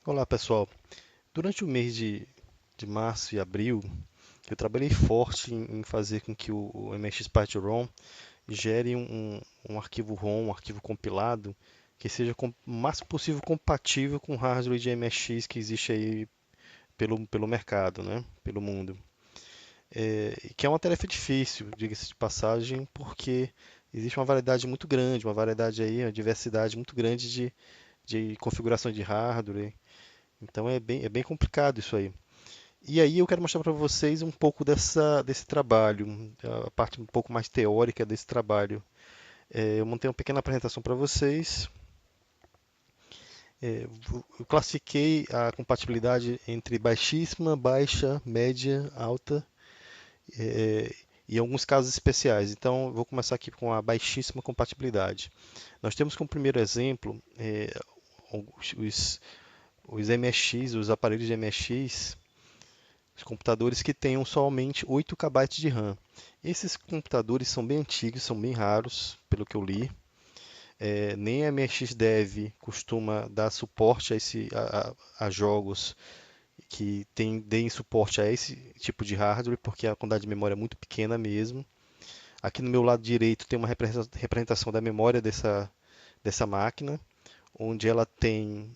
Olá pessoal, durante o mês de março e abril, eu trabalhei forte em fazer com que o MXPython gere um arquivo ROM, um arquivo compilado, que seja o máximo possível compatível com o hardware de MX que existe aí pelo mercado, né? Pelo mundo. Que é uma tarefa difícil, diga-se de passagem, porque existe uma variedade muito grande, uma variedade aí, uma diversidade muito grande de configuração de hardware. Então é bem complicado isso aí. E aí eu quero mostrar para vocês um pouco desse trabalho, a parte um pouco mais teórica desse trabalho. Eu montei uma pequena apresentação para vocês. Eu classifiquei a compatibilidade entre baixíssima, baixa, média, alta é, e alguns casos especiais. Então, eu vou começar aqui com a baixíssima compatibilidade. Nós temos como primeiro exemplo os, os MX, os aparelhos de MX, os computadores que tenham somente 8 KB de RAM. Esses computadores são bem antigos, são bem raros, pelo que eu li. Nem a MXDev costuma dar suporte a jogos que deem suporte a esse tipo de hardware, porque a quantidade de memória é muito pequena mesmo. Aqui no meu lado direito tem uma representação da memória dessa máquina, onde ela tem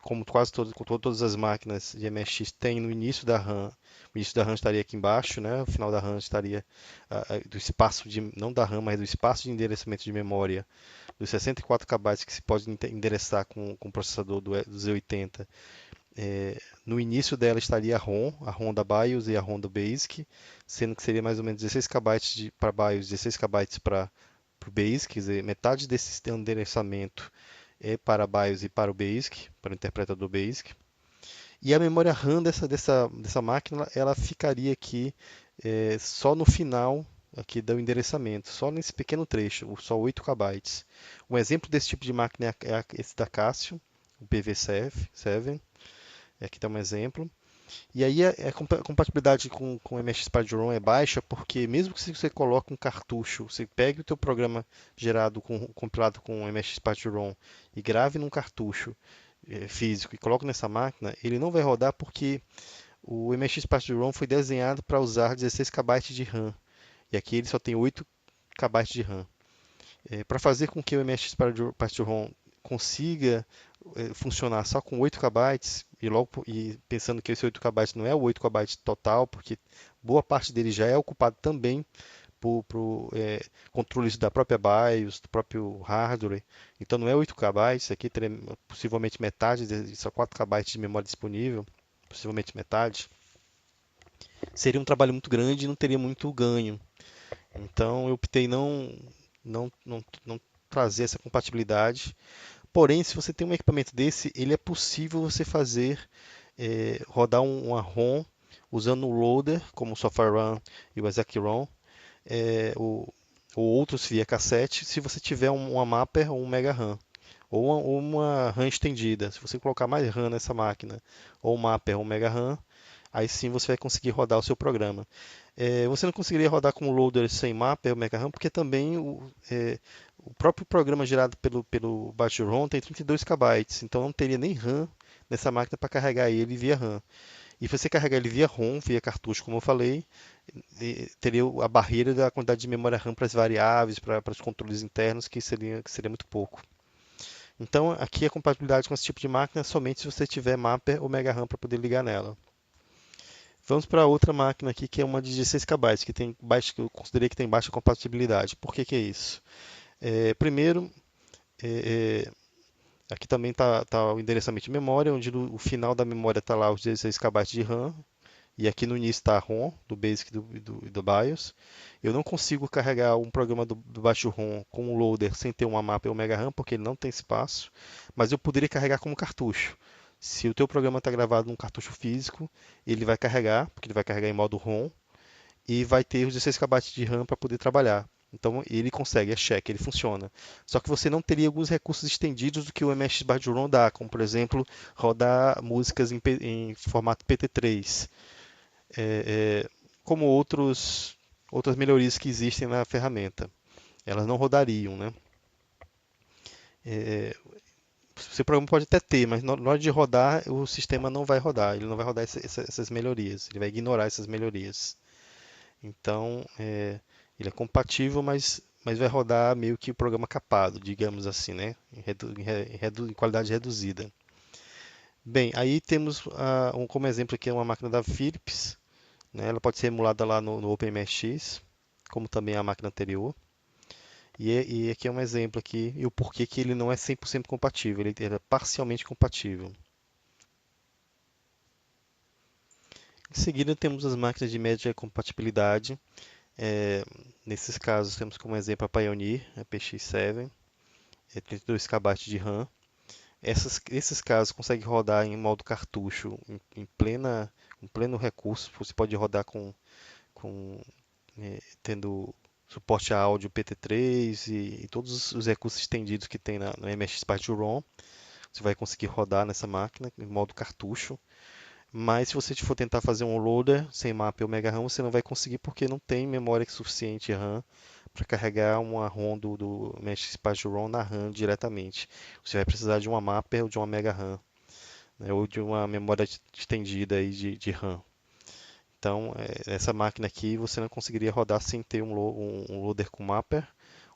como com todas as máquinas de MSX tem no início da RAM, o início da RAM estaria aqui embaixo, né? O final da RAM estaria do espaço de, não da RAM, mas do espaço de endereçamento de memória dos 64 KB que se pode endereçar com o processador do Z80. No início dela estaria a ROM da BIOS e a ROM do BASIC, sendo que seria mais ou menos 16 KB para BIOS, 16 KB para o BASIC, quer dizer, metade desse endereçamento é para BIOS e para o BASIC, para o interpretador BASIC. E a memória RAM dessa máquina, ela ficaria aqui só no final aqui do endereçamento, só nesse pequeno trecho, só 8 KB. Um exemplo desse tipo de máquina é esse da Casio, o PV7. Aqui está um exemplo. E aí a compatibilidade com o MX Spider-ROM é baixa porque mesmo que você coloque um cartucho, você pegue o teu programa compilado com o MX Spider-ROM e grave num cartucho físico e coloque nessa máquina, ele não vai rodar porque o MX Spider-ROM foi desenhado para usar 16 KB de RAM e aqui ele só tem 8 KB de RAM. Para fazer com que o MX Partition consiga funcionar só com 8 KB e pensando que esse 8 KB não é o 8 KB total, porque boa parte dele já é ocupado também por controles da própria BIOS, do próprio hardware. Então não é 8 KB, aqui teria possivelmente metade, só 4 KB de memória disponível, possivelmente metade. Seria um trabalho muito grande e não teria muito ganho. Então eu optei não trazer essa compatibilidade. Porém, se você tem um equipamento desse, ele é possível você fazer rodar uma ROM usando o loader, como o SoftwareRun e o ExecROM, é, ou, ou outros via cassete, se você tiver uma mapper ou um mega RAM. Ou uma RAM estendida. Se você colocar mais RAM nessa máquina, ou um mapper ou um mega RAM, aí sim você vai conseguir rodar o seu programa. Você não conseguiria rodar com o loader sem mapper ou mega RAM, porque também o próprio programa gerado pelo baixo ROM tem 32 KB, então não teria nem RAM nessa máquina para carregar ele via RAM. E se você carregar ele via ROM, via cartucho, como eu falei, teria a barreira da quantidade de memória RAM para as variáveis, para os controles internos, que seria muito pouco. Então, aqui a compatibilidade com esse tipo de máquina é somente se você tiver mapper ou mega RAM para poder ligar nela. Vamos para outra máquina aqui que é uma de 16 KB, que eu considerei que tem baixa compatibilidade. Por que que é isso? Primeiro, é, aqui também está o endereçamento de memória, onde no o final da memória está lá os 16 KB de RAM, e aqui no início está a ROM, do BASIC e do BIOS. Eu não consigo carregar um programa do baixo ROM com o loader sem ter uma mapa e um mega RAM, porque ele não tem espaço, mas eu poderia carregar como cartucho. Se o teu programa está gravado num cartucho físico, ele vai carregar, porque ele vai carregar em modo ROM, e vai ter os 16 KB de RAM para poder trabalhar. Então ele consegue, é check, ele funciona. Só que você não teria alguns recursos estendidos do que o MX Barduron dá, como por exemplo rodar músicas em formato PT3, é, como outras melhorias que existem na ferramenta. Elas não rodariam, né? seu programa pode até ter, mas na hora de rodar, o sistema não vai rodar. Ele não vai rodar essas melhorias. Ele vai ignorar essas melhorias. Então, ele é compatível, mas vai rodar meio que o programa capado, digamos assim, né? Em qualidade reduzida. Bem, aí temos como exemplo aqui uma máquina da Philips, né? Ela pode ser emulada lá no OpenMSX, como também a máquina anterior. E aqui é um exemplo aqui, e o porquê que ele não é 100% compatível, ele é parcialmente compatível. Em seguida temos as máquinas de média compatibilidade. É, Nesses casos temos como exemplo a Pioneer, a PX7, 32 KB de RAM. Esses casos conseguem rodar em modo cartucho em pleno recurso. Você pode rodar tendo suporte a áudio PT3 e todos os recursos estendidos que tem no MSX Party ROM. Você vai conseguir rodar nessa máquina em modo cartucho. Mas se você for tentar fazer um loader sem mapa ou mega RAM, você não vai conseguir porque não tem memória suficiente RAM para carregar uma ROM do MSX Party ROM na RAM diretamente. Você vai precisar de uma mapper ou de uma mega RAM, né, ou de uma memória estendida aí de RAM. Então, essa máquina aqui você não conseguiria rodar sem ter um loader com mapper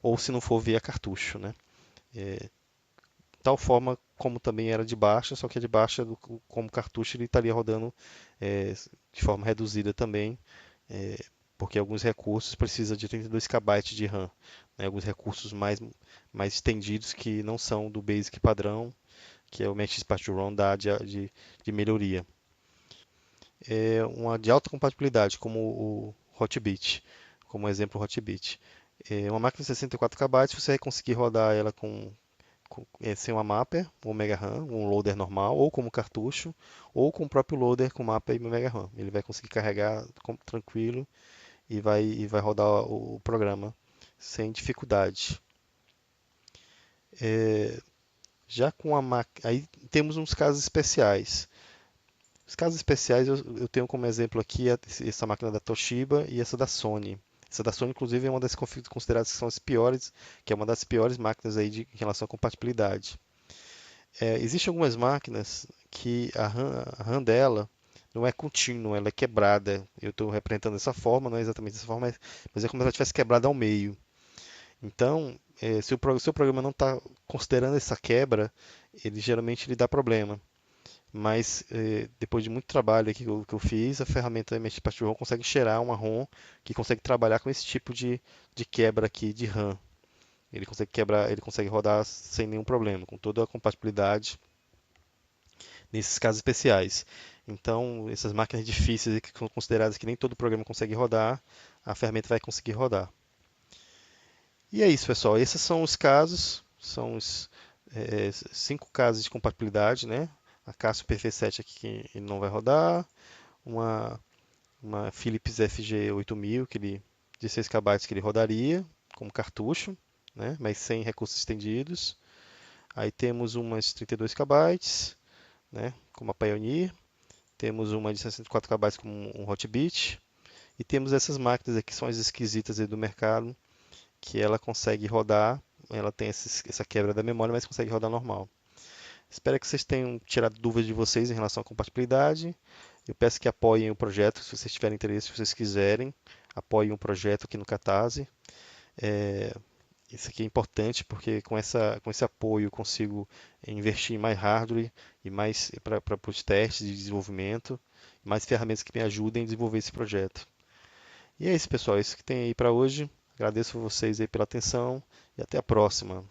ou se não for via cartucho, né? Tal forma como também era de baixa, só que a de baixa, como cartucho, ele estaria rodando de forma reduzida também, é, porque alguns recursos precisam de 32 KB de RAM, né? Alguns recursos mais estendidos que não são do Basic padrão, que é o MSX ROM dá de melhoria. Uma de alta compatibilidade, como o Hotbit, como exemplo o Hotbit. Uma máquina de 64 KB, você vai conseguir rodar ela sem uma mapper, um Mega RAM, um loader normal, ou como cartucho, ou com o próprio loader com mapper e Mega RAM. Ele vai conseguir carregar tranquilo e vai rodar o programa sem dificuldade. É, Já com a máquina, aí temos uns casos especiais. Os casos especiais eu tenho como exemplo aqui essa máquina da Toshiba e essa da Sony. Essa da Sony, inclusive, é uma das consideradas que são as piores, que é uma das piores máquinas aí em relação à compatibilidade. Existem algumas máquinas que a RAM dela não é contínua, ela é quebrada. Eu estou representando dessa forma, não é exatamente dessa forma, mas é como se ela tivesse quebrada ao meio. Então, se o seu programa não está considerando essa quebra, ele geralmente lhe dá problema. Mas depois de muito trabalho aqui que eu fiz, a ferramenta MSX ROM consegue cheirar uma ROM que consegue trabalhar com esse tipo de quebra aqui de RAM. Ele consegue quebrar, ele consegue rodar sem nenhum problema, com toda a compatibilidade nesses casos especiais. Então, essas máquinas difíceis que são consideradas que nem todo programa consegue rodar, a ferramenta vai conseguir rodar. E é isso, pessoal. Esses são os casos, são os 5 casos de compatibilidade, né? A Casio PV7 aqui que ele não vai rodar, uma, uma Philips FG8000 de 6 KB que ele rodaria como cartucho, né? Mas sem recursos estendidos. Aí temos umas 32 KB, né? Como a Pioneer. Temos uma de 64 KB como um Hotbit. E temos essas máquinas aqui, que são as esquisitas aí do mercado, que ela consegue rodar, ela tem essa quebra da memória, mas consegue rodar normal. Espero que vocês tenham tirado dúvidas de vocês em relação à compatibilidade. Eu peço que apoiem o projeto, se vocês tiverem interesse, se vocês quiserem, apoiem o projeto aqui no Catarse. É, Isso aqui é importante porque com esse apoio eu consigo investir em mais hardware e mais para os testes de desenvolvimento, mais ferramentas que me ajudem a desenvolver esse projeto. E é isso, pessoal. É isso que tem aí para hoje. Agradeço a vocês aí pela atenção e até a próxima.